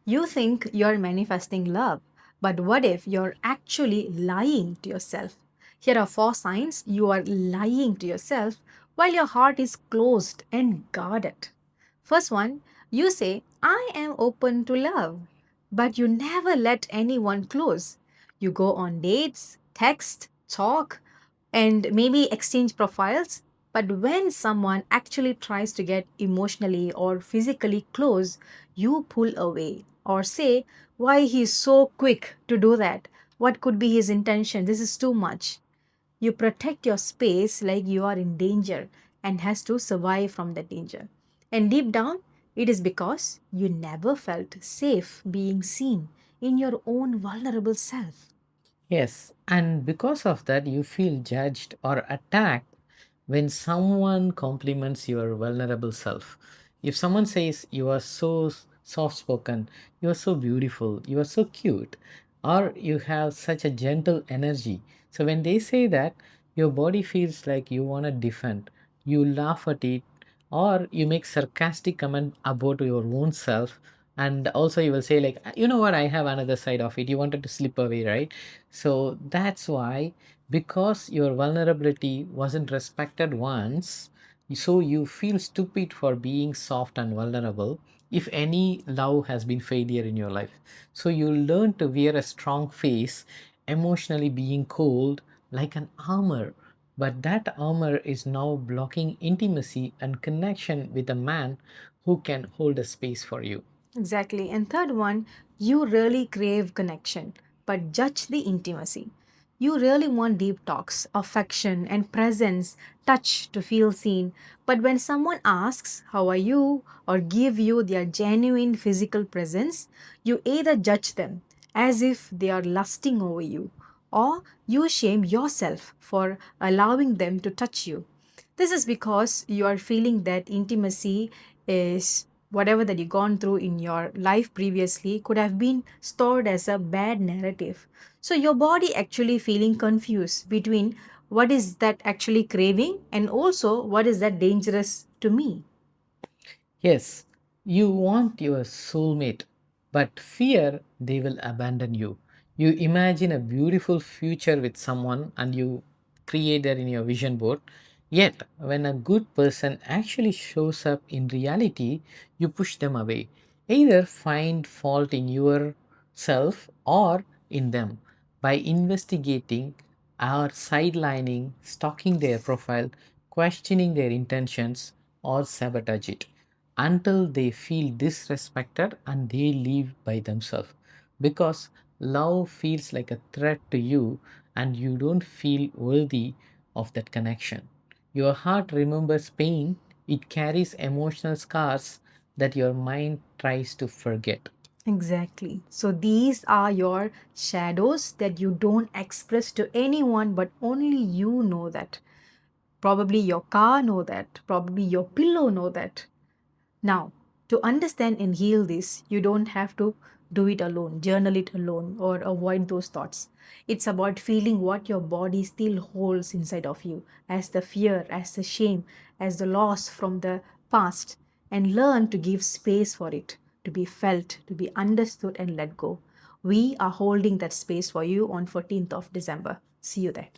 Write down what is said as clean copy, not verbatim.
You think you're manifesting love, but what if you're actually lying to yourself? Here are four signs you are lying to yourself while your heart is closed and guarded. First one, you say, I am open to love, but you never let anyone close. You go on dates, text, talk, and maybe exchange profiles. But when someone actually tries to get emotionally or physically close, you pull away or say, why he's so quick to do that? What could be his intention? This is too much. You protect your space like you are in danger and has to survive from that danger. And deep down, it is because you never felt safe being seen in your own vulnerable self. Yes, and because of that, you feel judged or attacked when someone compliments your vulnerable self. If someone says, you are so soft spoken, you are so beautiful, you are so cute, or you have such a gentle energy. So, when they say that, your body feels like you want to defend, you laugh at it, or you make sarcastic comment about your own self. And also you will say like, you know what, I have another side of it, you wanted to slip away, right? So that's why, because your vulnerability wasn't respected once, so you feel stupid for being soft and vulnerable. If any love has been failure in your life, so you learn to wear a strong face, emotionally being cold like an armor. But that armor is now blocking intimacy and connection with a man who can hold a space for you. Exactly. And third one, you really crave connection, but judge the intimacy. You really want deep talks, affection, and presence, touch to feel seen. But when someone asks, how are you, or give you their genuine physical presence, you either judge them as if they are lusting over you, or you shame yourself for allowing them to touch you. This is because you are feeling that intimacy is whatever that you gone through in your life previously could have been stored as a bad narrative. So your body actually feeling confused between what is that actually craving and also what is that dangerous to me. Yes, you want your soulmate, but fear they will abandon you. You imagine a beautiful future with someone and you create that in your vision board. Yet, when a good person actually shows up in reality, you push them away. Either find fault in yourself or in them by investigating or sidelining, stalking their profile, questioning their intentions, or sabotage it until they feel disrespected and they leave by themselves. Because love feels like a threat to you and you don't feel worthy of that connection. Your heart remembers pain, it carries emotional scars that your mind tries to forget. Exactly. So these are your shadows that you don't express to anyone, but only you know that. Probably your car know that. Probably your pillow know that. Now, to understand and heal this, you don't have to do it alone, journal it alone, or avoid those thoughts. It's about feeling what your body still holds inside of you as the fear, as the shame, as the loss from the past, and learn to give space for it, to be felt, to be understood, and let go. We are holding that space for you on 14th of December. See you there.